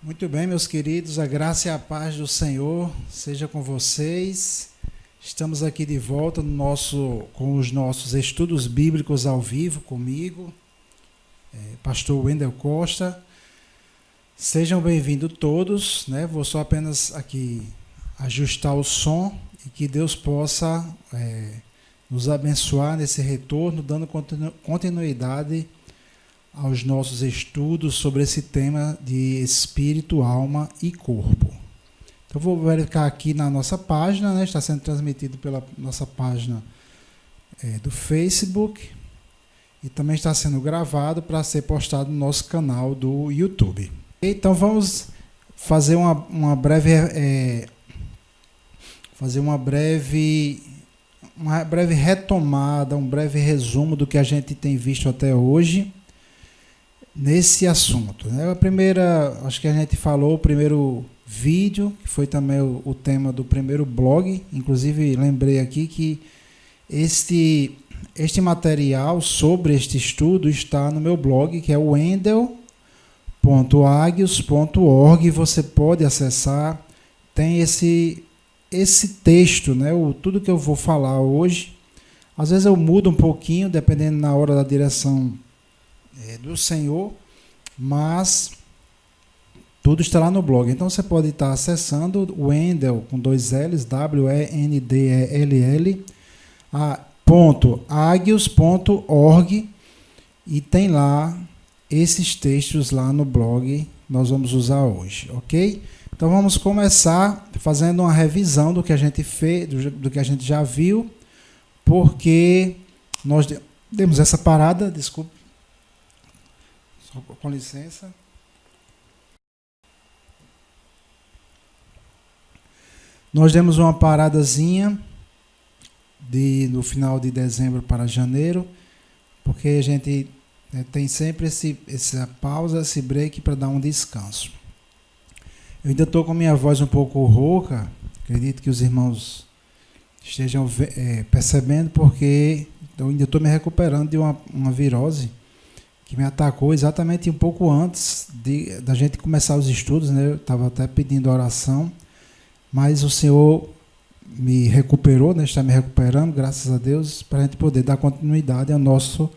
Muito bem, meus queridos, a graça e a paz do Senhor seja com vocês. Estamos aqui de volta com os nossos estudos bíblicos ao vivo comigo, pastor Wendel Costa. Sejam bem-vindos todos, né? Vou só apenas aqui ajustar o som e que Deus possa nos abençoar nesse retorno, dando continuidade aos nossos estudos sobre esse tema de espírito, alma e corpo. Então, vou verificar aqui na nossa página, né? Está sendo transmitido pela nossa página do Facebook e também está sendo gravado para ser postado no nosso canal do YouTube. Então, vamos fazer uma breve retomada, um breve resumo do que a gente tem visto até hoje nesse assunto, né? Acho que a gente falou o primeiro vídeo, que foi também o tema do primeiro blog. Inclusive, lembrei aqui que este material sobre este estudo está no meu blog, que é o wendel.agios.org. Você pode acessar, tem esse texto, né? Tudo que eu vou falar hoje. Às vezes eu mudo um pouquinho, dependendo na hora da direção do Senhor, mas tudo está lá no blog. Então você pode estar acessando o Wendel com 2 L's, WENDELL, .agios.org, e tem lá esses textos lá no blog, nós vamos usar hoje, ok? Então vamos começar fazendo uma revisão do que a gente fez, do que a gente já viu, porque nós demos essa parada, desculpe, com licença. Nós demos uma paradazinha no final de dezembro para janeiro, porque a gente tem sempre essa pausa, esse break para dar um descanso. Eu ainda estou com minha voz um pouco rouca, acredito que os irmãos estejam percebendo, porque eu ainda estou me recuperando de uma virose que me atacou exatamente um pouco antes da gente começar os estudos, né? Eu estava até pedindo oração, mas o Senhor me recuperou, né? Está me recuperando, graças a Deus, para a gente poder dar continuidade ao nosso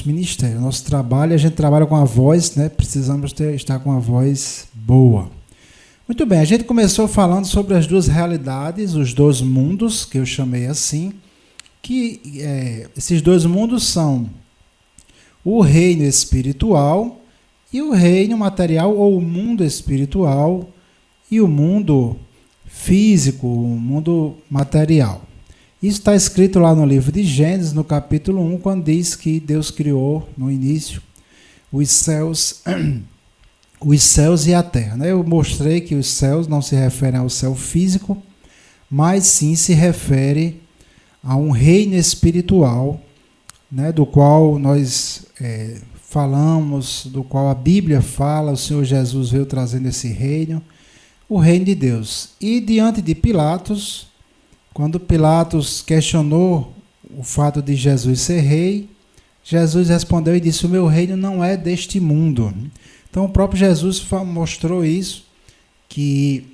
ministério, nosso trabalho. A gente trabalha com a voz, né? Precisamos estar com a voz boa. Muito bem, a gente começou falando sobre as duas realidades, os dois mundos, que eu chamei assim, que esses dois mundos são o reino espiritual e o reino material, ou o mundo espiritual e o mundo físico, o mundo material. Isso está escrito lá no livro de Gênesis, no capítulo 1, quando diz que Deus criou, no início, os céus e a terra, né? Eu mostrei que os céus não se referem ao céu físico, mas sim se refere a um reino espiritual, né, do qual nós falamos, do qual a Bíblia fala. O Senhor Jesus veio trazendo esse reino, o reino de Deus. E diante de Pilatos, quando Pilatos questionou o fato de Jesus ser rei, Jesus respondeu e disse: o meu reino não é deste mundo. Então o próprio Jesus mostrou isso, que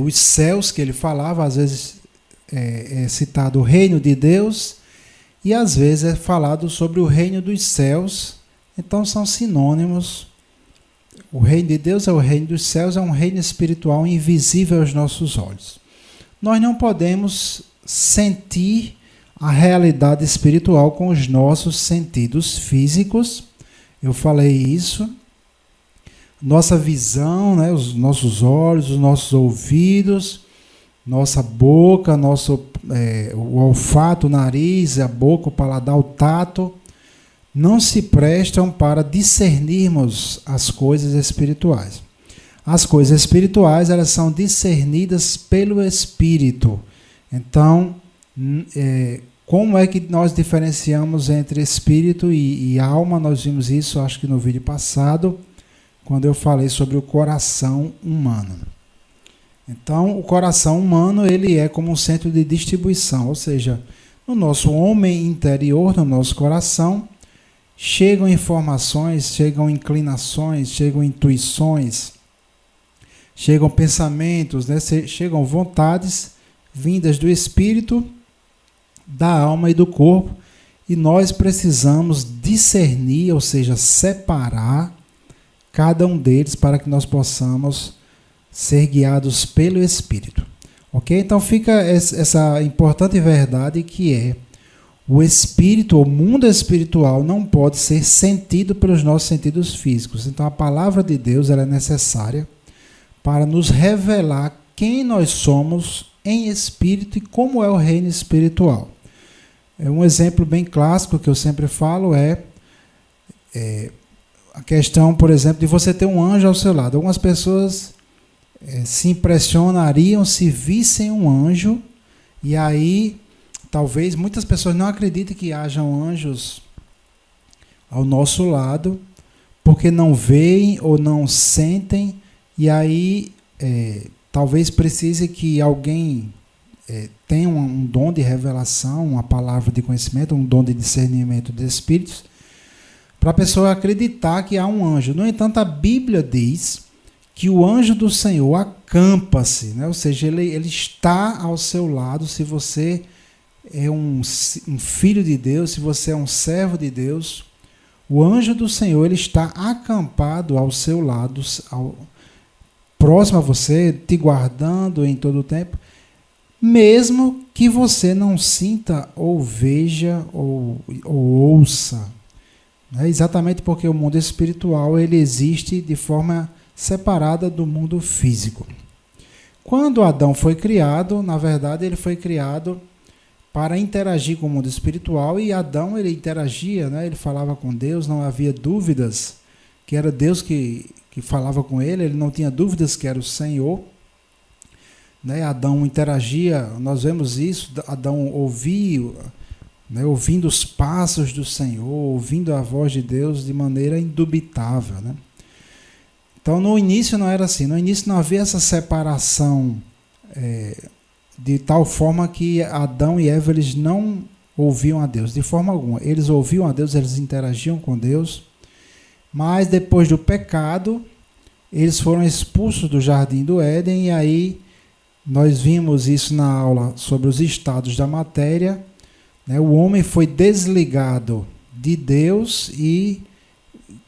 os céus que ele falava, às vezes é citado o reino de Deus, e às vezes é falado sobre o reino dos céus. Então são sinônimos. O reino de Deus é o reino dos céus, é um reino espiritual invisível aos nossos olhos. Nós não podemos sentir a realidade espiritual com os nossos sentidos físicos. Eu falei isso. Nossa visão, né, os nossos olhos, os nossos ouvidos, nossa boca, o olfato, o nariz, a boca, o paladar, o tato, não se prestam para discernirmos as coisas espirituais. As coisas espirituais, elas são discernidas pelo Espírito. Então, como é que nós diferenciamos entre espírito e alma? Nós vimos isso, acho que no vídeo passado, quando eu falei sobre o coração humano. Então, o coração humano, ele é como um centro de distribuição, ou seja, no nosso homem interior, no nosso coração, chegam informações, chegam inclinações, chegam intuições, chegam pensamentos, né? Chegam vontades vindas do espírito, da alma e do corpo, e nós precisamos discernir, ou seja, separar cada um deles para que nós possamos ser guiados pelo Espírito. Ok? Então fica essa importante verdade que é: o espírito, o mundo espiritual não pode ser sentido pelos nossos sentidos físicos. Então a palavra de Deus ela é necessária para nos revelar quem nós somos em espírito e como é o reino espiritual. Um exemplo bem clássico que eu sempre falo é a questão, por exemplo, de você ter um anjo ao seu lado. Algumas pessoas se impressionariam se vissem um anjo, e aí talvez muitas pessoas não acreditem que hajam anjos ao nosso lado, porque não veem ou não sentem, e aí talvez precise que alguém tenha um dom de revelação, uma palavra de conhecimento, um dom de discernimento de espíritos, para a pessoa acreditar que há um anjo. No entanto, a Bíblia diz que o anjo do Senhor acampa-se, né? Ou seja, ele está ao seu lado. Se você é um filho de Deus, se você é um servo de Deus, o anjo do Senhor ele está acampado ao seu lado, próximo a você, te guardando em todo o tempo, mesmo que você não sinta ou veja ou ouça. Exatamente porque o mundo espiritual ele existe de forma separada do mundo físico. Quando Adão foi criado, na verdade ele foi criado para interagir com o mundo espiritual, e Adão ele interagia, né? Ele falava com Deus, não havia dúvidas que era Deus que falava com ele não tinha dúvidas que era o Senhor. Né? Adão interagia, nós vemos isso, Adão ouvia, né? Ouvindo os passos do Senhor, ouvindo a voz de Deus de maneira indubitável. Né? Então no início não era assim, no início não havia essa separação de tal forma que Adão e Eva eles não ouviam a Deus, de forma alguma. Eles ouviam a Deus, eles interagiam com Deus, mas depois do pecado, eles foram expulsos do Jardim do Éden, e aí nós vimos isso na aula sobre os estados da matéria. Né? O homem foi desligado de Deus e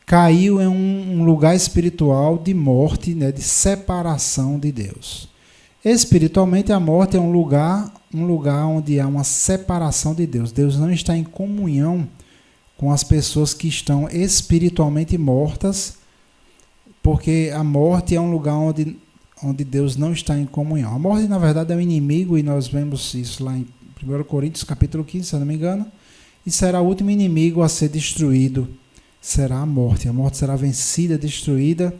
caiu em um lugar espiritual de morte, né? De separação de Deus. Espiritualmente, a morte é um lugar onde há uma separação de Deus. Deus não está em comunhão com as pessoas que estão espiritualmente mortas, porque a morte é um lugar onde Deus não está em comunhão. A morte, na verdade, é um inimigo, e nós vemos isso lá em 1 Coríntios, capítulo 15, se eu não me engano, e será o último inimigo a ser destruído, será a morte. A morte será vencida, destruída,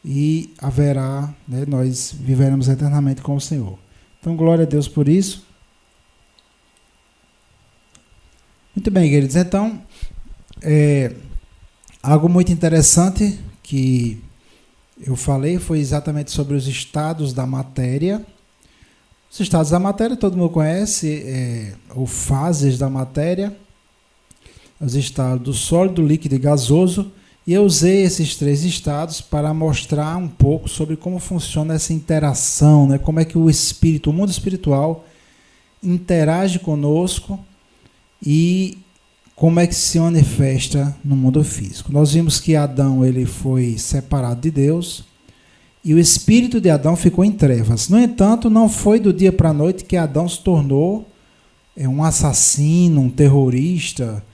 e haverá, né, nós viveremos eternamente com o Senhor. Então, glória a Deus por isso. Muito bem, queridos. Então, algo muito interessante que eu falei foi exatamente sobre os estados da matéria. Os estados da matéria todo mundo conhece, ou fases da matéria. Os estados do sólido, líquido e gasoso. E eu usei esses 3 estados para mostrar um pouco sobre como funciona essa interação, né? Como é que o espírito, o mundo espiritual, interage conosco e como é que se manifesta no mundo físico. Nós vimos que Adão ele foi separado de Deus e o espírito de Adão ficou em trevas. No entanto, não foi do dia para a noite que Adão se tornou um assassino, um terrorista,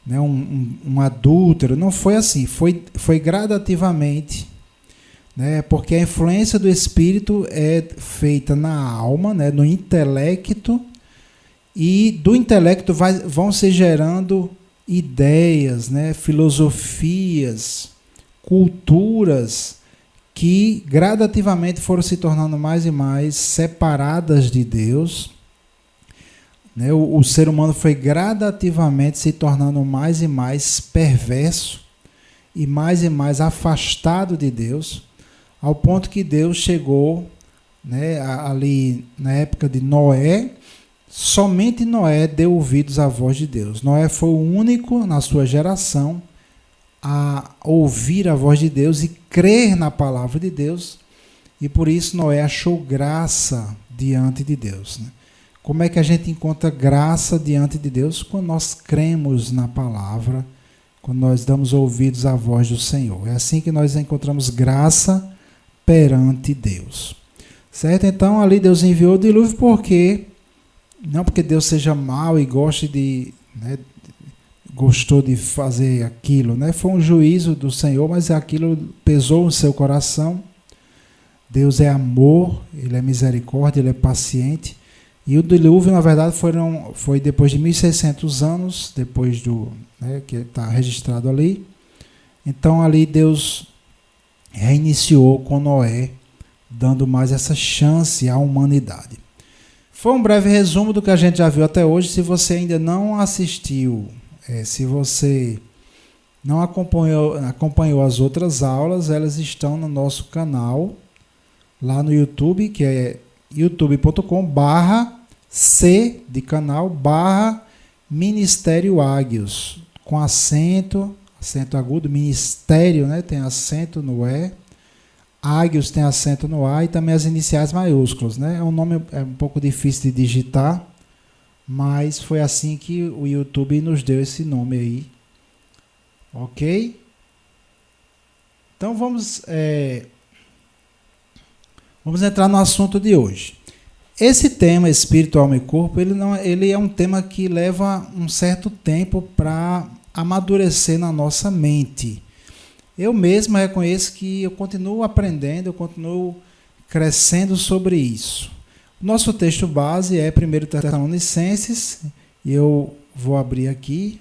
né, um adúltero. Não foi assim, foi gradativamente, né, porque a influência do espírito é feita na alma, né, no intelecto, e do intelecto vão se gerando ideias, né, filosofias, culturas que gradativamente foram se tornando mais e mais separadas de Deus. Né? O ser humano foi gradativamente se tornando mais e mais perverso e mais afastado de Deus, ao ponto que Deus chegou, né, ali na época de Noé, somente Noé deu ouvidos à voz de Deus. Noé foi o único na sua geração a ouvir a voz de Deus e crer na palavra de Deus, e por isso Noé achou graça diante de Deus, né? Como é que a gente encontra graça diante de Deus? Quando nós cremos na palavra, quando nós damos ouvidos à voz do Senhor. É assim que nós encontramos graça perante Deus. Certo? Então, ali Deus enviou o dilúvio não porque Deus seja mau e goste né, gostou de fazer aquilo, né? Foi um juízo do Senhor, mas aquilo pesou no seu coração. Deus é amor, Ele é misericórdia, Ele é paciente. E o dilúvio, na verdade, foi depois de 1.600 anos, depois né, que está registrado ali. Então, ali Deus reiniciou com Noé, dando mais essa chance à humanidade. Foi um breve resumo do que a gente já viu até hoje. Se você ainda não assistiu, se você não acompanhou as outras aulas, elas estão no nosso canal, lá no YouTube, que é youtube.com/C de canal, /Ministério Ágios, com acento agudo, ministério, né, tem acento no E, Ágios tem acento no A e também as iniciais maiúsculas, né? Um nome um pouco difícil de digitar, mas foi assim que o YouTube nos deu esse nome aí, ok? Então vamos entrar no assunto de hoje. Esse tema, espírito, alma e corpo, ele é um tema que leva um certo tempo para amadurecer na nossa mente. Eu mesmo reconheço que eu continuo aprendendo, eu continuo crescendo sobre isso. O nosso texto base é 1 Tessalonicenses, e eu vou abrir aqui.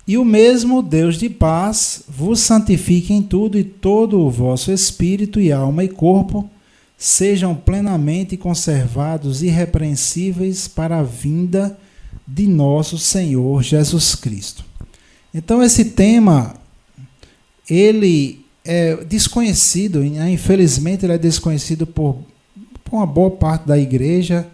E o mesmo Deus de paz vos santifique em tudo, e todo o vosso espírito e alma e corpo sejam plenamente conservados irrepreensíveis para a vinda de nosso Senhor Jesus Cristo. Então esse tema, ele é desconhecido, né? Infelizmente ele é desconhecido por uma boa parte da igreja.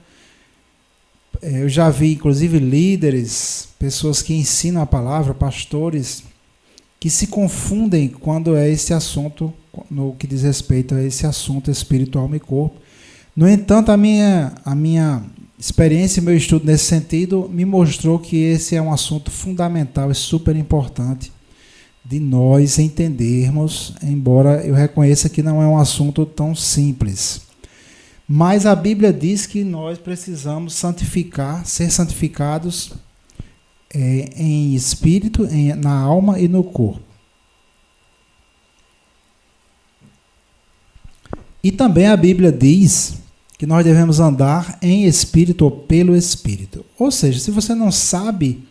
Eu já vi inclusive líderes, pessoas que ensinam a palavra, pastores, que se confundem quando é esse assunto, no que diz respeito a esse assunto espiritual e corpo. No entanto, a minha experiência e meu estudo nesse sentido me mostrou que esse é um assunto fundamental e super importante de nós entendermos, embora eu reconheça que não é um assunto tão simples. Mas a Bíblia diz que nós precisamos ser santificados em espírito, na alma e no corpo. E também a Bíblia diz que nós devemos andar em espírito ou pelo espírito. Ou seja, se você não sabe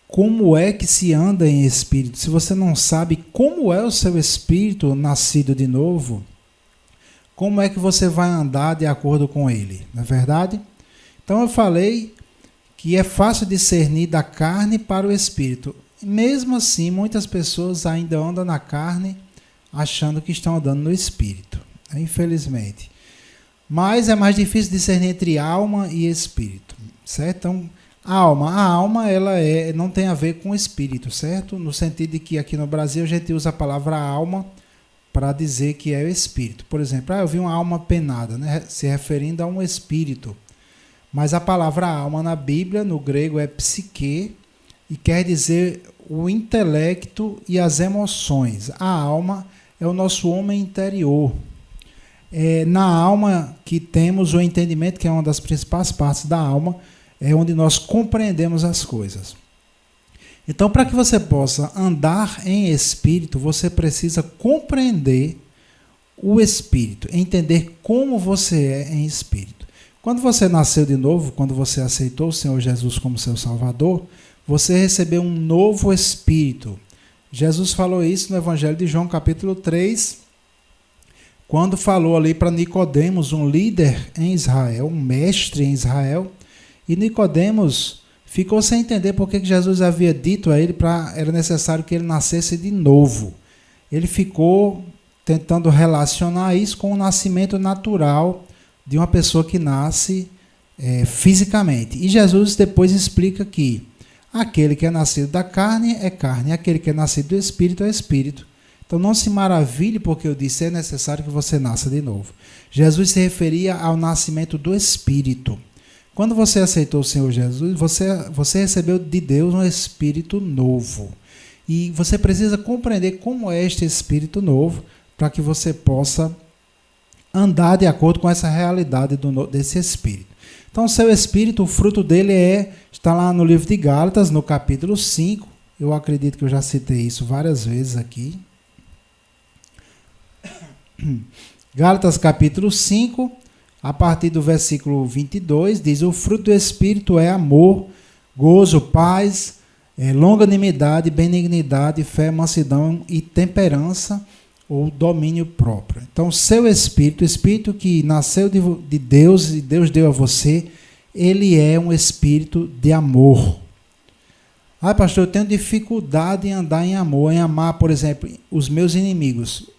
como é que se anda em espírito, se você não sabe como é o seu espírito nascido de novo, como é que você vai andar de acordo com ele? Não é verdade? Então eu falei que é fácil discernir da carne para o espírito. Mesmo assim, muitas pessoas ainda andam na carne achando que estão andando no espírito, infelizmente. Mas é mais difícil discernir entre alma e espírito, certo? Então, a alma ela não tem a ver com espírito, certo? No sentido de que aqui no Brasil a gente usa a palavra alma para dizer que é o espírito. Por exemplo, eu vi uma alma penada, né? Se referindo a um espírito. Mas a palavra alma na Bíblia, no grego, é psique, e quer dizer o intelecto e as emoções. A alma é o nosso homem interior. Na alma que temos o entendimento, que é uma das principais partes da alma, é onde nós compreendemos as coisas. Então, para que você possa andar em espírito, você precisa compreender o espírito, entender como você é em espírito. Quando você nasceu de novo, quando você aceitou o Senhor Jesus como seu Salvador, você recebeu um novo espírito. Jesus falou isso no Evangelho de João, capítulo 3, quando falou ali para Nicodemos, um líder em Israel, um mestre em Israel, e Nicodemos ficou sem entender por que Jesus havia dito a ele era necessário que ele nascesse de novo. Ele ficou tentando relacionar isso com o nascimento natural de uma pessoa que nasce fisicamente. E Jesus depois explica que aquele que é nascido da carne, aquele que é nascido do Espírito é Espírito. Então não se maravilhe porque eu disse é necessário que você nasça de novo. Jesus se referia ao nascimento do Espírito. Quando você aceitou o Senhor Jesus, você recebeu de Deus um Espírito novo. E você precisa compreender como é este Espírito novo para que você possa andar de acordo com essa realidade desse Espírito. Então, o seu Espírito, o fruto dele está lá no livro de Gálatas, no capítulo 5. Eu acredito que eu já citei isso várias vezes aqui. Gálatas capítulo 5, a partir do versículo 22, diz: o fruto do Espírito é amor, gozo, paz, longanimidade, benignidade, fé, mansidão e temperança ou domínio próprio. Então, o seu Espírito, o Espírito que nasceu de Deus e Deus deu a você, ele é um Espírito de amor. Ah, pastor, eu tenho dificuldade em andar em amor, em amar, por exemplo, os meus inimigos.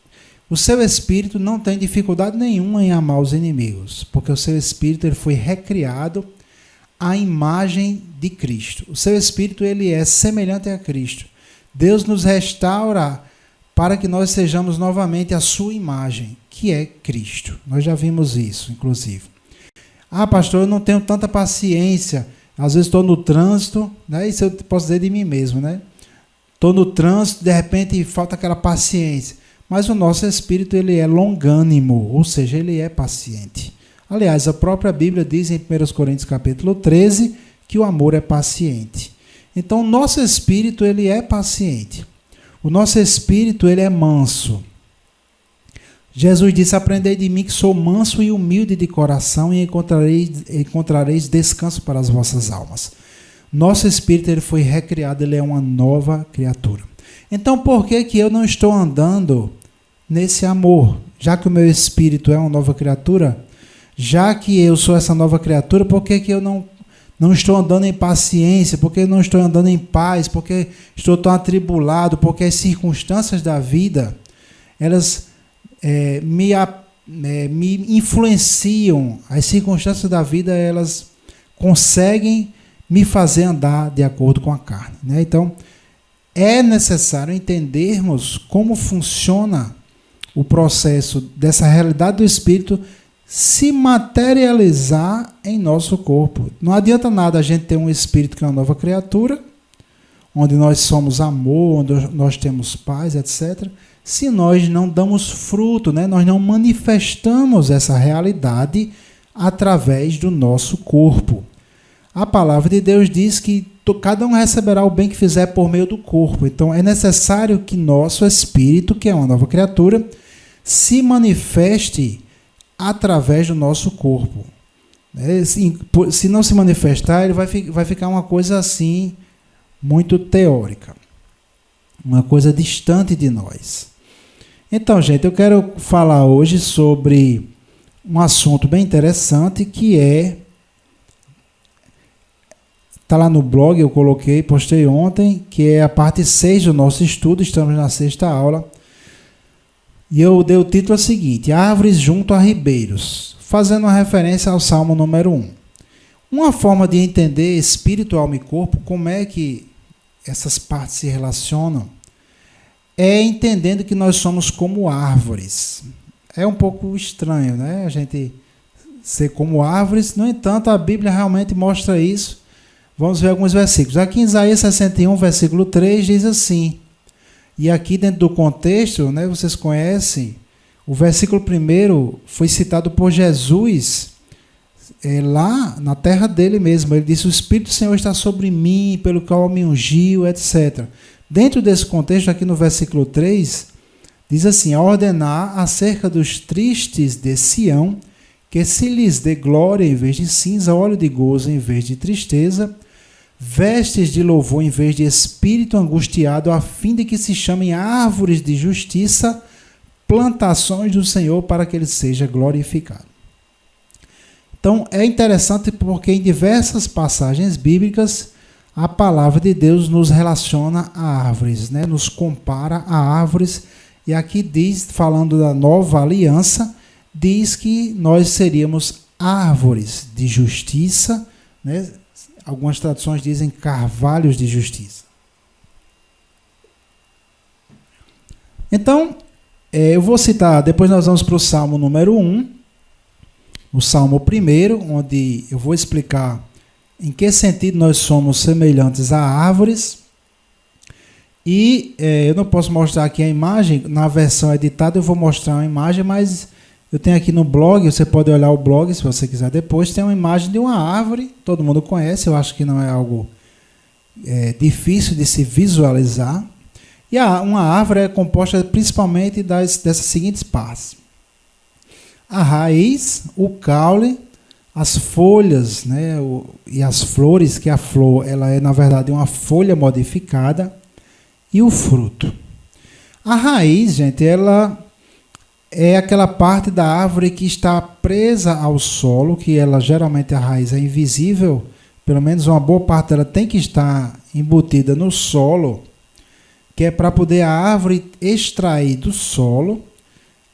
O seu Espírito não tem dificuldade nenhuma em amar os inimigos, porque o seu Espírito ele foi recriado à imagem de Cristo. O seu Espírito ele é semelhante a Cristo. Deus nos restaura para que nós sejamos novamente a sua imagem, que é Cristo. Nós já vimos isso, inclusive. Ah, pastor, eu não tenho tanta paciência. Às vezes estou no trânsito, né? Isso eu posso dizer de mim mesmo, né? Estou no trânsito, de repente falta aquela paciência. Mas o nosso espírito ele é longânimo, ou seja, ele é paciente. Aliás, a própria Bíblia diz em 1 Coríntios capítulo 13 que o amor é paciente. Então, o nosso espírito ele é paciente. O nosso espírito ele é manso. Jesus disse: aprendei de mim que sou manso e humilde de coração e encontrareis descanso para as vossas almas. Nosso espírito ele foi recriado, ele é uma nova criatura. Então, por que eu não estou andando nesse amor? Já que o meu espírito é uma nova criatura, já que eu sou essa nova criatura, por que eu não estou andando em paciência? Por que eu não estou andando em paz? Por que estou tão atribulado? Porque as circunstâncias da vida, elas me influenciam. As circunstâncias da vida, elas conseguem me fazer andar de acordo com a carne, né? Então, é necessário entendermos como funciona o processo dessa realidade do Espírito se materializar em nosso corpo. Não adianta nada a gente ter um Espírito que é uma nova criatura, onde nós somos amor, onde nós temos paz, etc., se nós não damos fruto, né? Nós não manifestamos essa realidade através do nosso corpo. A palavra de Deus diz que cada um receberá o bem que fizer por meio do corpo. Então, é necessário que nosso espírito, que é uma nova criatura, se manifeste através do nosso corpo. Se não se manifestar, ele vai ficar uma coisa assim, muito teórica. Uma coisa distante de nós. Então, gente, eu quero falar hoje sobre um assunto bem interessante, que está lá no blog, eu postei ontem, que é a parte 6 do nosso estudo, estamos na 6ª aula. E eu dei o título seguinte: Árvores junto a ribeiros, fazendo uma referência ao Salmo número 1. Uma forma de entender espírito, alma e corpo, como é que essas partes se relacionam, é entendendo que nós somos como árvores. É um pouco estranho, né? A gente ser como árvores, no entanto, a Bíblia realmente mostra isso. Vamos ver alguns versículos. Aqui em Isaías 61, versículo 3, diz assim, e aqui dentro do contexto, né, vocês conhecem, o versículo 1 foi citado por Jesus, lá na terra dele mesmo. Ele disse: o Espírito do Senhor está sobre mim, pelo qual me ungiu, etc. Dentro desse contexto, aqui no versículo 3, diz assim: a ordenar acerca dos tristes de Sião, que se lhes dê glória em vez de cinza, óleo de gozo em vez de tristeza, vestes de louvor em vez de espírito angustiado, a fim de que se chamem árvores de justiça, plantações do Senhor, para que ele seja glorificado. Então, é interessante porque em diversas passagens bíblicas, a palavra de Deus nos relaciona a árvores, né? Nos compara a árvores. E aqui diz, falando da nova aliança, diz que nós seríamos árvores de justiça, né? Algumas traduções dizem carvalhos de justiça. Então, eu vou citar, depois nós vamos para o Salmo número 1, o Salmo 1, onde eu vou explicar em que sentido nós somos semelhantes a árvores. E eu não posso mostrar aqui a imagem, na versão editada eu vou mostrar uma imagem, mas eu tenho aqui no blog, você pode olhar o blog se você quiser depois, tem uma imagem de uma árvore, todo mundo conhece, eu acho que não é algo difícil de se visualizar. E uma árvore é composta principalmente dessas seguintes partes: a raiz, o caule, as folhas, né, e as flores, que a flor ela é na verdade uma folha modificada, e o fruto. A raiz, gente, ela é aquela parte da árvore que está presa ao solo, que ela geralmente a raiz é invisível, pelo menos uma boa parte dela tem que estar embutida no solo, que é para poder a árvore extrair do solo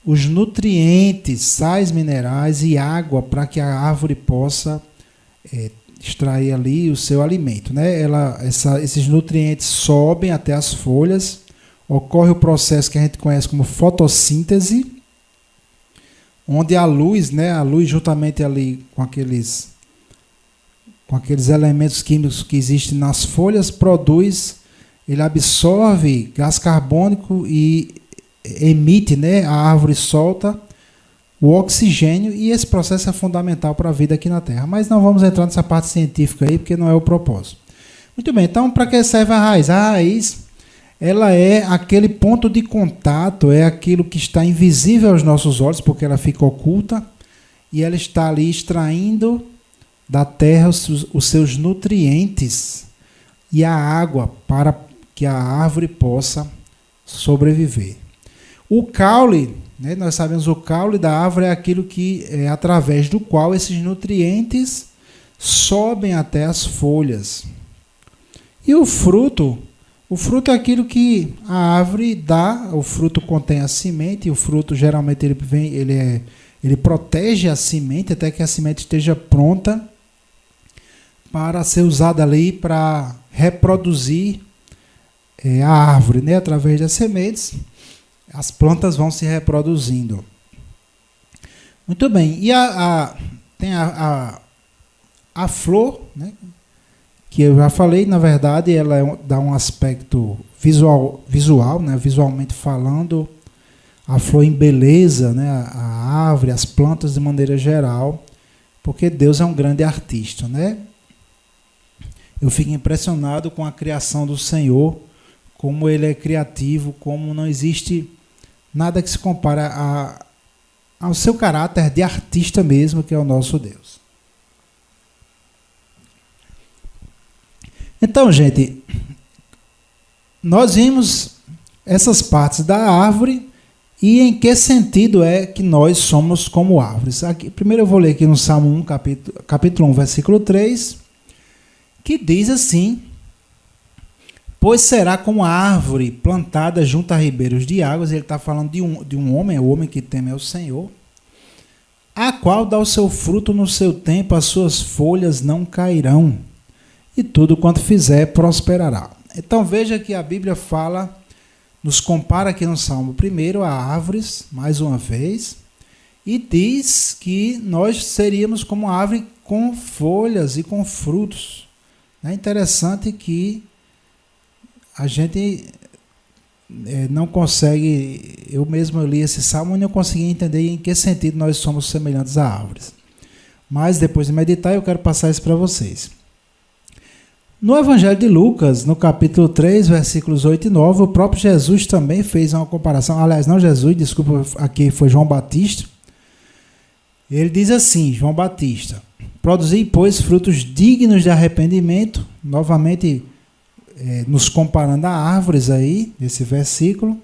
os nutrientes, sais minerais e água para que a árvore possa extrair ali o seu alimento, né? Esses nutrientes sobem até as folhas, ocorre o processo que a gente conhece como fotossíntese, onde a luz, né, a luz juntamente ali com aqueles elementos químicos que existem nas folhas, ele absorve gás carbônico e emite, né, a árvore solta o oxigênio, e esse processo é fundamental para a vida aqui na Terra. Mas não vamos entrar nessa parte científica aí, porque não é o propósito. Muito bem, então para que serve a raiz? A raiz, ela é aquele ponto de contato, é aquilo que está invisível aos nossos olhos, porque ela fica oculta, e ela está ali extraindo da terra os seus nutrientes e a água para que a árvore possa sobreviver. O caule, né, nós sabemos, o caule da árvore é aquilo que é através do qual esses nutrientes sobem até as folhas. E o fruto é aquilo que a árvore dá. O fruto contém a semente, e o fruto geralmente ele protege a semente até que a semente esteja pronta para ser usada ali para reproduzir a árvore, né? Através das sementes, as plantas vão se reproduzindo. Muito bem. E tem a flor, né? Que eu já falei, na verdade, ela dá um aspecto visual, né? Visualmente falando, a flor embeleza, né? A árvore, as plantas de maneira geral, porque Deus é um grande artista, né? Eu fico impressionado com a criação do Senhor, como Ele é criativo, como não existe nada que se compare ao seu caráter de artista mesmo, que é o nosso Deus. Então, gente, nós vimos essas partes da árvore e em que sentido é que nós somos como árvores. Aqui, primeiro eu vou ler aqui no Salmo 1, capítulo 1, versículo 3, que diz assim: pois será como a árvore plantada junto a ribeiros de águas. Ele está falando de um homem, o homem que teme ao Senhor, a qual dá o seu fruto no seu tempo, as suas folhas não cairão, e tudo quanto fizer prosperará. Então veja que a Bíblia fala, nos compara aqui no Salmo 1 a árvores, mais uma vez, e diz que nós seríamos como árvore com folhas e com frutos. É interessante que a gente não consegue, eu mesmo li esse salmo e não consegui entender em que sentido nós somos semelhantes a árvores. Mas depois de meditar eu quero passar isso para vocês. No Evangelho de Lucas, no capítulo 3, versículos 8 e 9, o próprio Jesus também fez uma comparação, aliás, não Jesus, desculpa, aqui foi João Batista. Ele diz assim, João Batista: produzi, pois, frutos dignos de arrependimento, novamente nos comparando a árvores aí, nesse versículo,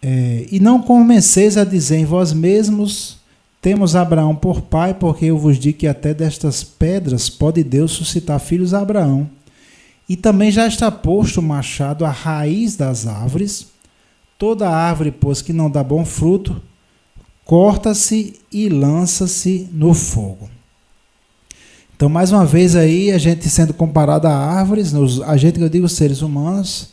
e não comenceis a dizer em vós mesmos, temos Abraão por pai, porque eu vos digo que até destas pedras pode Deus suscitar filhos a Abraão. E também já está posto o machado à raiz das árvores. Toda árvore, pois, que não dá bom fruto, corta-se e lança-se no fogo. Então, mais uma vez aí, a gente sendo comparado a árvores, a gente que eu digo seres humanos,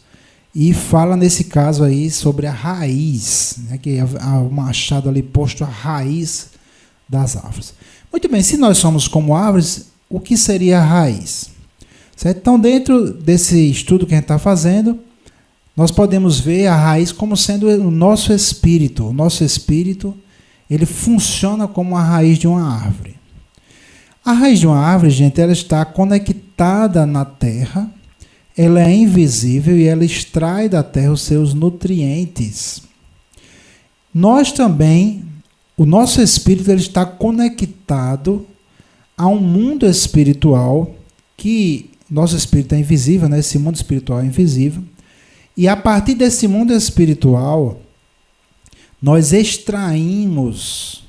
e fala nesse caso aí sobre a raiz, né, que é o machado ali posto à raiz das árvores. Muito bem, se nós somos como árvores, o que seria a raiz? Certo? Então, dentro desse estudo que a gente está fazendo, nós podemos ver a raiz como sendo o nosso espírito. O nosso espírito, ele funciona como a raiz de uma árvore. A raiz de uma árvore, gente, ela está conectada na terra, ela é invisível e ela extrai da terra os seus nutrientes. Nós também, o nosso espírito, ele está conectado a um mundo espiritual que nosso espírito é invisível, né? Esse mundo espiritual é invisível. E a partir desse mundo espiritual, nós extraímos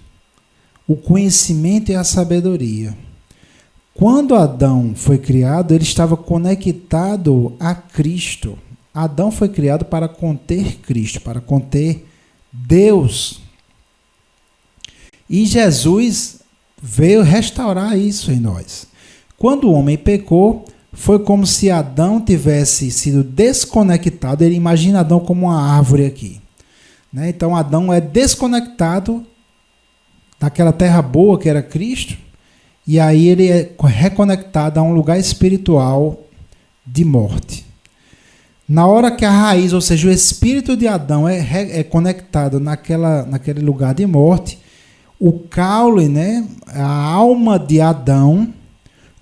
o conhecimento e a sabedoria. Quando Adão foi criado, ele estava conectado a Cristo. Adão foi criado para conter Cristo, para conter Deus. E Jesus veio restaurar isso em nós. Quando o homem pecou, foi como se Adão tivesse sido desconectado. Ele imagina Adão como uma árvore aqui, né? Então Adão é desconectado daquela terra boa que era Cristo, e aí ele é reconectado a um lugar espiritual de morte. Na hora que a raiz, ou seja, o espírito de Adão é conectado naquele lugar de morte, o caule, né, a alma de Adão,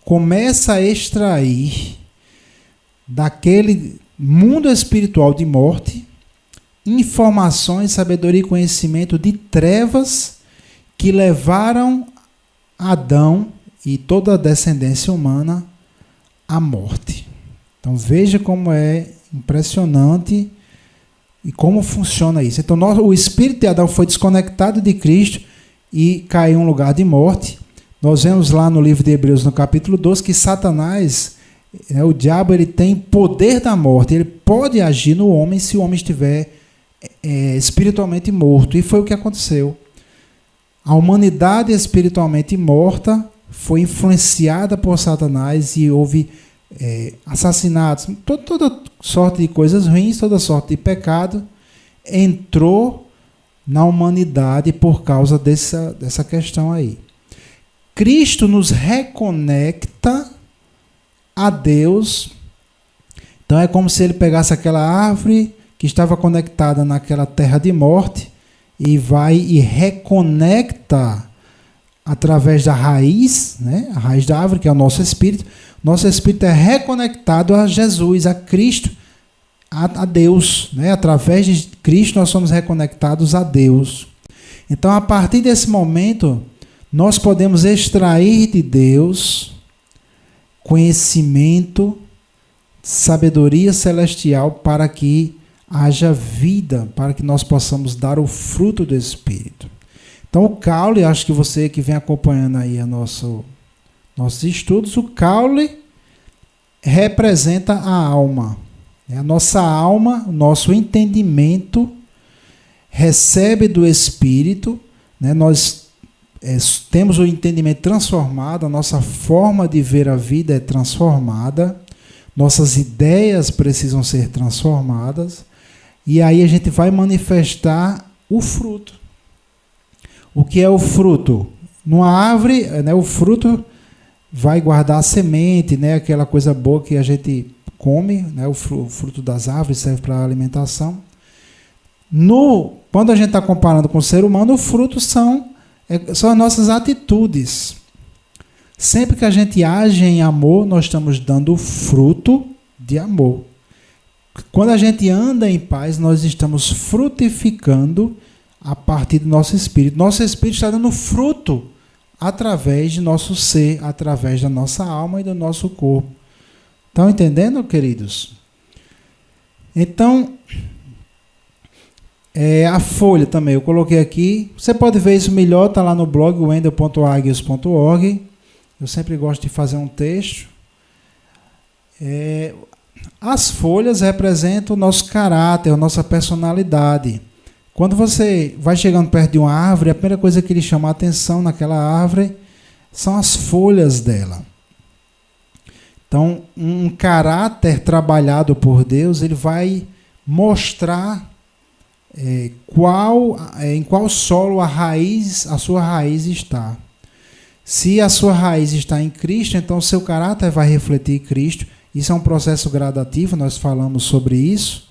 começa a extrair daquele mundo espiritual de morte informações, sabedoria e conhecimento de trevas que levaram Adão e toda a descendência humana à morte. Então veja como é impressionante e como funciona isso. Então o espírito de Adão foi desconectado de Cristo e caiu em um lugar de morte. Nós vemos lá no livro de Hebreus, no capítulo 12, que Satanás, o diabo, ele tem poder da morte. Ele pode agir no homem se o homem estiver espiritualmente morto. E foi o que aconteceu. A humanidade espiritualmente morta foi influenciada por Satanás e houve assassinatos, toda sorte de coisas ruins, toda sorte de pecado entrou na humanidade por causa dessa questão aí. Cristo nos reconecta a Deus. Então é como se ele pegasse aquela árvore que estava conectada naquela terra de morte e vai e reconecta através da raiz, né? A raiz da árvore, que é o nosso espírito. Nosso espírito é reconectado a Jesus, a Cristo, a Deus, né? Através de Cristo nós somos reconectados a Deus. Então, a partir desse momento, nós podemos extrair de Deus conhecimento, sabedoria celestial para que haja vida, para que nós possamos dar o fruto do Espírito. Então o caule, acho que você que vem acompanhando aí nossos estudos, o caule representa a alma. A nossa alma, o nosso entendimento recebe do Espírito, né? Nós temos o entendimento transformado, a nossa forma de ver a vida é transformada, nossas ideias precisam ser transformadas, e aí a gente vai manifestar o fruto. O que é o fruto? Numa árvore, né, o fruto vai guardar a semente, né, aquela coisa boa que a gente come, né, o fruto das árvores serve para alimentação. Quando a gente está comparando com o ser humano, o fruto são as nossas atitudes. Sempre que a gente age em amor, nós estamos dando fruto de amor. Quando a gente anda em paz, nós estamos frutificando a partir do nosso espírito. Nosso espírito está dando fruto através de nosso ser, através da nossa alma e do nosso corpo. Estão entendendo, queridos? Então, a folha também, eu coloquei aqui. Você pode ver isso melhor, está lá no blog, wendel.agios.org. Eu sempre gosto de fazer um texto. As folhas representam o nosso caráter, a nossa personalidade. Quando você vai chegando perto de uma árvore, a primeira coisa que lhe chama a atenção naquela árvore são as folhas dela. Então, um caráter trabalhado por Deus, ele vai mostrar em qual solo a sua raiz está. Se a sua raiz está em Cristo, então o seu caráter vai refletir Cristo. Isso é um processo gradativo, nós falamos sobre isso.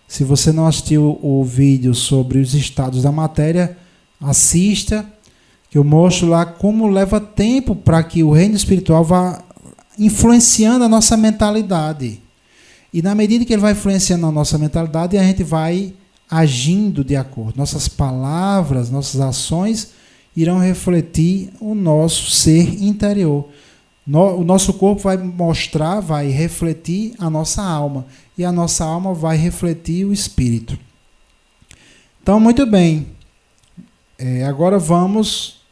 Se você não assistiu o vídeo sobre os estados da matéria, assista, que eu mostro lá como leva tempo para que o reino espiritual vá influenciando a nossa mentalidade. E na medida que ele vai influenciando a nossa mentalidade, a gente vai agindo de acordo. Nossas palavras, nossas ações irão refletir o nosso ser interior. O nosso corpo vai mostrar, vai refletir a nossa alma. E a nossa alma vai refletir o espírito. Então, muito bem. Agora vamos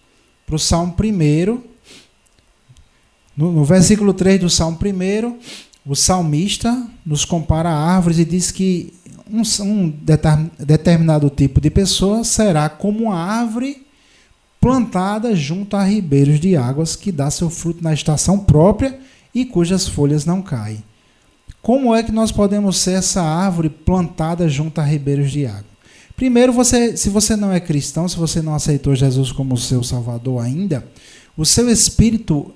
para o Salmo 1. No versículo 3 do Salmo 1, o salmista nos compara a árvores e diz que um determinado tipo de pessoa será como uma árvore plantada junto a ribeiros de águas, que dá seu fruto na estação própria e cujas folhas não caem. Como é que nós podemos ser essa árvore plantada junto a ribeiros de água? Primeiro, se você não é cristão, se você não aceitou Jesus como seu Salvador ainda, o seu espírito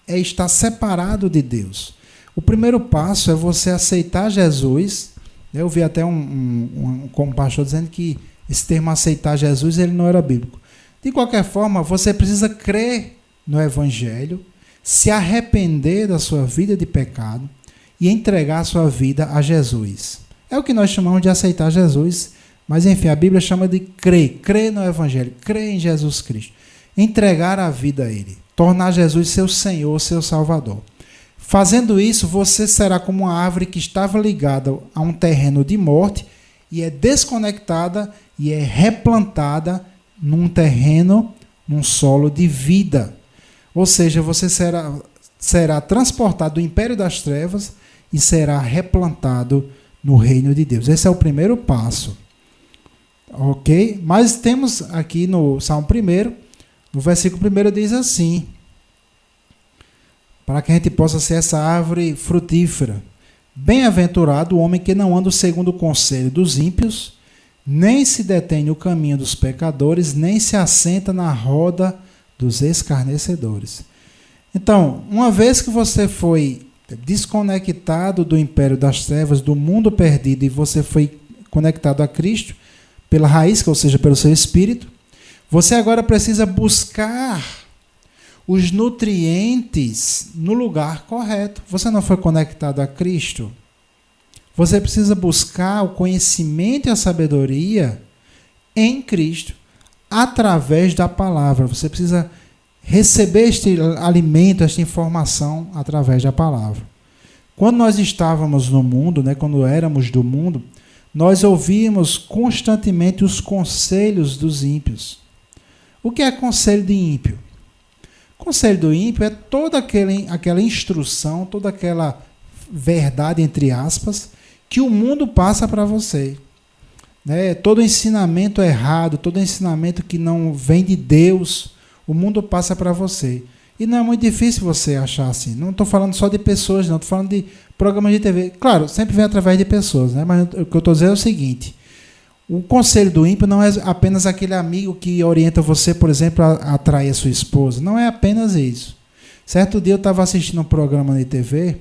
está separado de Deus. O primeiro passo é você aceitar Jesus. Eu vi até um pastor dizendo que esse termo aceitar Jesus ele não era bíblico. De qualquer forma, você precisa crer no Evangelho, se arrepender da sua vida de pecado e entregar a sua vida a Jesus. É o que nós chamamos de aceitar Jesus, mas enfim, a Bíblia chama de crer no Evangelho, crer em Jesus Cristo, entregar a vida a Ele, tornar Jesus seu Senhor, seu Salvador. Fazendo isso, você será como uma árvore que estava ligada a um terreno de morte e é desconectada e é replantada num terreno, num solo de vida. Ou seja, você será transportado do império das trevas e será replantado no reino de Deus. Esse é o primeiro passo. Ok? Mas temos aqui no Salmo 1, no versículo 1 diz assim, para que a gente possa ser essa árvore frutífera. Bem-aventurado o homem que não anda segundo o conselho dos ímpios, nem se detém no caminho dos pecadores, nem se assenta na roda dos escarnecedores. Então, uma vez que você foi desconectado do império das trevas, do mundo perdido, e você foi conectado a Cristo, pela raiz, ou seja, pelo seu espírito, você agora precisa buscar os nutrientes no lugar correto. Você não foi conectado a Cristo? Você precisa buscar o conhecimento e a sabedoria em Cristo, através da palavra. Você precisa receber este alimento, esta informação, através da palavra. Quando nós estávamos no mundo, quando éramos do mundo, nós ouvíamos constantemente os conselhos dos ímpios. O que é conselho de ímpio? Conselho do ímpio é toda aquela instrução, toda aquela verdade, entre aspas, que o mundo passa para você. Todo ensinamento errado, todo ensinamento que não vem de Deus, o mundo passa para você. E não é muito difícil você achar assim. Não estou falando só de pessoas, não. Estou falando de programas de TV. Claro, sempre vem através de pessoas, mas o que eu estou dizendo é o seguinte. O conselho do ímpio não é apenas aquele amigo que orienta você, por exemplo, a atrair a sua esposa. Não é apenas isso. Certo dia eu estava assistindo um programa de TV,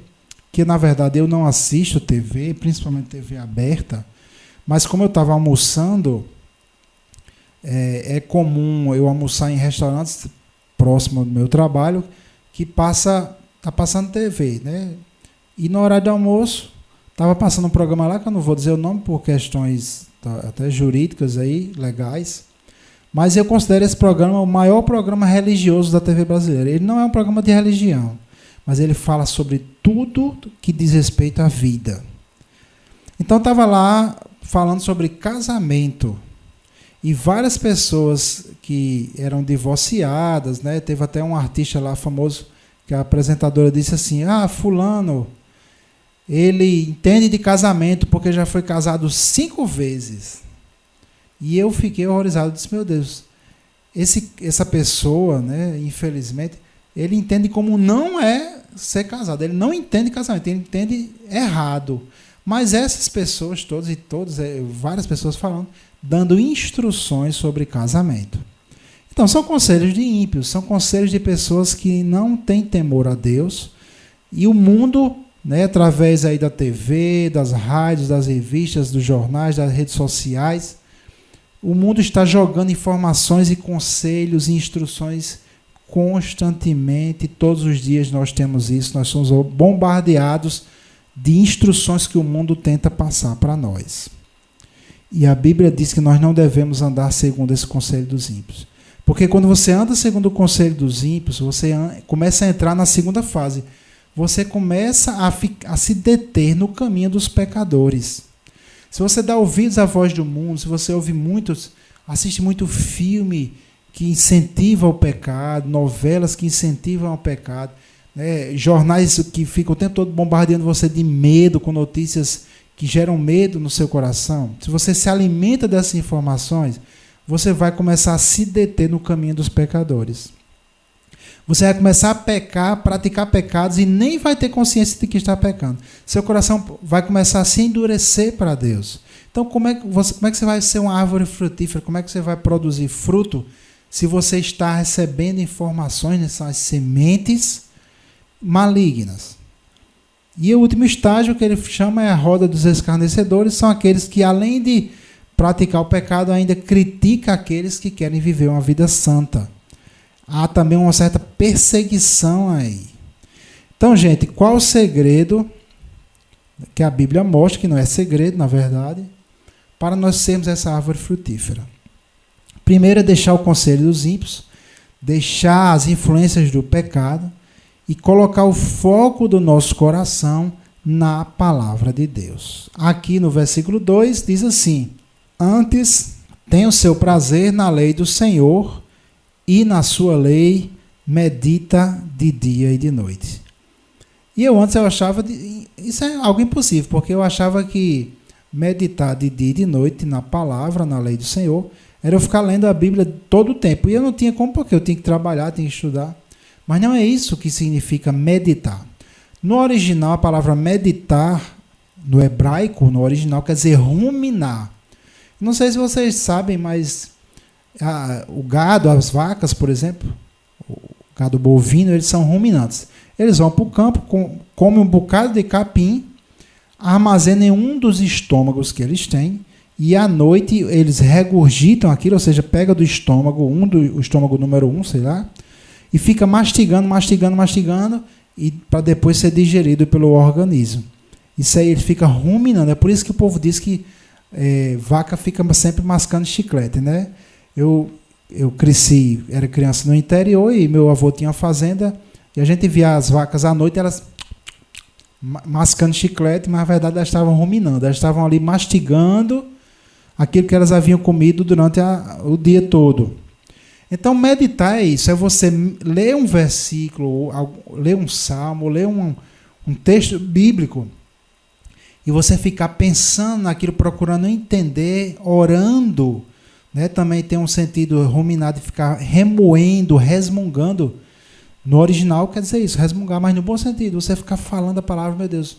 que na verdade eu não assisto TV, principalmente TV aberta, mas como eu estava almoçando, é comum eu almoçar em restaurantes próximos do meu trabalho, que está passando TV, E no horário do almoço, estava passando um programa lá, que eu não vou dizer o nome por questões até jurídicas aí, legais, mas eu considero esse programa o maior programa religioso da TV brasileira. Ele não é um programa de religião, mas ele fala sobre tudo que diz respeito à vida. Então estava lá falando sobre casamento, e várias pessoas que eram divorciadas, teve até um artista lá famoso, que a apresentadora disse assim, fulano, ele entende de casamento porque já foi casado 5 vezes. E eu fiquei horrorizado, disse, meu Deus, essa pessoa, né, infelizmente, ele entende como não é ser casado, ele não entende casamento, ele entende errado. Mas essas pessoas, várias pessoas falando, dando instruções sobre casamento. Então, são conselhos de ímpios, são conselhos de pessoas que não têm temor a Deus, e o mundo, né, através aí da TV, das rádios, das revistas, dos jornais, das redes sociais, o mundo está jogando informações e conselhos e instruções constantemente. Todos os dias nós temos isso, nós somos bombardeados de instruções que o mundo tenta passar para nós. E a Bíblia diz que nós não devemos andar segundo esse conselho dos ímpios. Porque quando você anda segundo o conselho dos ímpios, você começa a entrar na segunda fase. Você começa a se deter no caminho dos pecadores. Se você dá ouvidos à voz do mundo, se você assiste muito filme que incentiva o pecado, novelas que incentivam o pecado, né, jornais que ficam o tempo todo bombardeando você de medo, com notícias que geram medo no seu coração, se você se alimenta dessas informações, você vai começar a se deter no caminho dos pecadores. Você vai começar a pecar, praticar pecados e nem vai ter consciência de que está pecando. Seu coração vai começar a se endurecer para Deus. Então, como é que você vai ser uma árvore frutífera? Como é que você vai produzir fruto se você está recebendo informações nessas sementes malignas? E o último estágio que ele chama é a roda dos escarnecedores, são aqueles que, além de praticar o pecado, ainda critica aqueles que querem viver uma vida santa. Há também uma certa perseguição aí. Então, gente, qual o segredo que a Bíblia mostra, que não é segredo, na verdade, para nós sermos essa árvore frutífera? Primeiro é deixar o conselho dos ímpios, deixar as influências do pecado e colocar o foco do nosso coração na palavra de Deus. Aqui no versículo 2 diz assim: antes tenha o seu prazer na lei do Senhor, e na sua lei medita de dia e de noite. E eu achava, isso é algo impossível, porque eu achava que meditar de dia e de noite na palavra, na lei do Senhor, era eu ficar lendo a Bíblia todo o tempo. E eu não tinha como, porque eu tinha que trabalhar, tinha que estudar. Mas não é isso que significa meditar. No original, a palavra meditar, no hebraico, no original, quer dizer ruminar. Não sei se vocês sabem, mas o gado, as vacas, por exemplo, o gado bovino, eles são ruminantes. Eles vão para o campo, comem um bocado de capim, armazenam em um dos estômagos que eles têm, e à noite eles regurgitam aquilo, ou seja, pega do estômago, o estômago número 1, sei lá, e fica mastigando, e para depois ser digerido pelo organismo. Isso aí ele fica ruminando. É por isso que o povo diz que vaca fica sempre mascando chiclete, né? Eu cresci, era criança no interior, e meu avô tinha uma fazenda, e a gente via as vacas à noite, elas mascando chiclete, mas na verdade elas estavam ruminando, elas estavam ali mastigando aquilo que elas haviam comido durante o dia todo. Então, meditar é isso, é você ler um versículo, ler um salmo, ler um texto bíblico, e você ficar pensando naquilo, procurando entender, orando, né? Também tem um sentido ruminar, de ficar remoendo, resmungando. No original quer dizer isso, resmungar, mas no bom sentido, você ficar falando a palavra, meu Deus.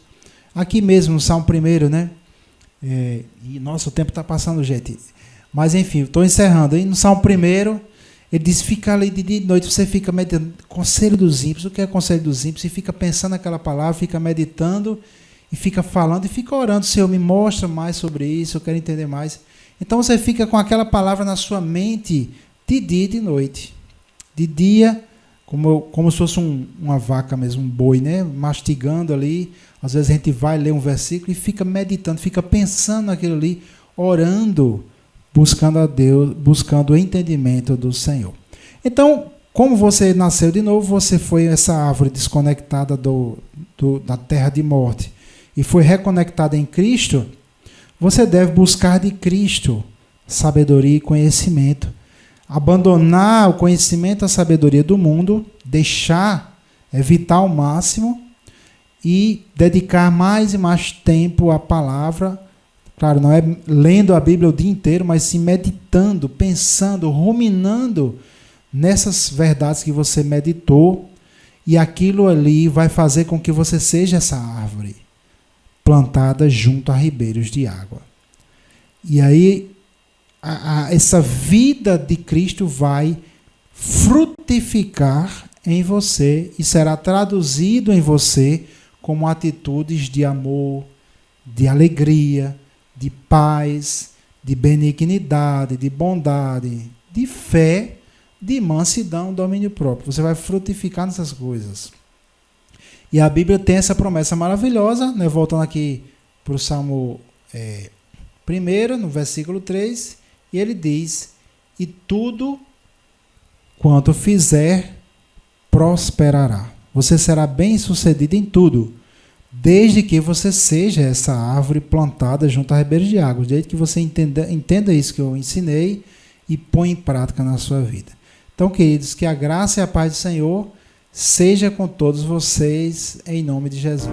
Aqui mesmo, no Salmo 1, né? E nossa, o tempo está passando, gente. Mas enfim, estou encerrando. Aí no Salmo 1, ele diz, fica ali de dia e de noite, você fica meditando, conselho dos ímpios, o que é conselho dos ímpios? E fica pensando naquela palavra, fica meditando, e fica falando, e fica orando, Senhor, me mostra mais sobre isso, eu quero entender mais. Então você fica com aquela palavra na sua mente de dia e de noite. De dia, como se fosse uma vaca mesmo, um boi, né? Mastigando ali. Às vezes a gente vai ler um versículo e fica meditando, fica pensando naquilo ali, orando, buscando a Deus, buscando o entendimento do Senhor. Então, como você nasceu de novo, você foi essa árvore desconectada da terra de morte e foi reconectada em Cristo. Você deve buscar de Cristo sabedoria e conhecimento. Abandonar o conhecimento e a sabedoria do mundo, evitar ao máximo e dedicar mais e mais tempo à palavra, Claro, não é lendo a Bíblia o dia inteiro, mas sim meditando, pensando, ruminando nessas verdades que você meditou, e aquilo ali vai fazer com que você seja essa árvore plantada junto a ribeiros de água. E aí essa vida de Cristo vai frutificar em você e será traduzido em você como atitudes de amor, de alegria, de paz, de benignidade, de bondade, de fé, de mansidão, domínio próprio. Você vai frutificar nessas coisas. E a Bíblia tem essa promessa maravilhosa, né? Voltando aqui para o Salmo 1, no versículo 3, e ele diz: e tudo quanto fizer, prosperará. Você será bem-sucedido em tudo, desde que você seja essa árvore plantada junto a ribeiros de águas, desde que você entenda isso que eu ensinei e põe em prática na sua vida. Então, queridos, que a graça e a paz do Senhor seja com todos vocês, em nome de Jesus.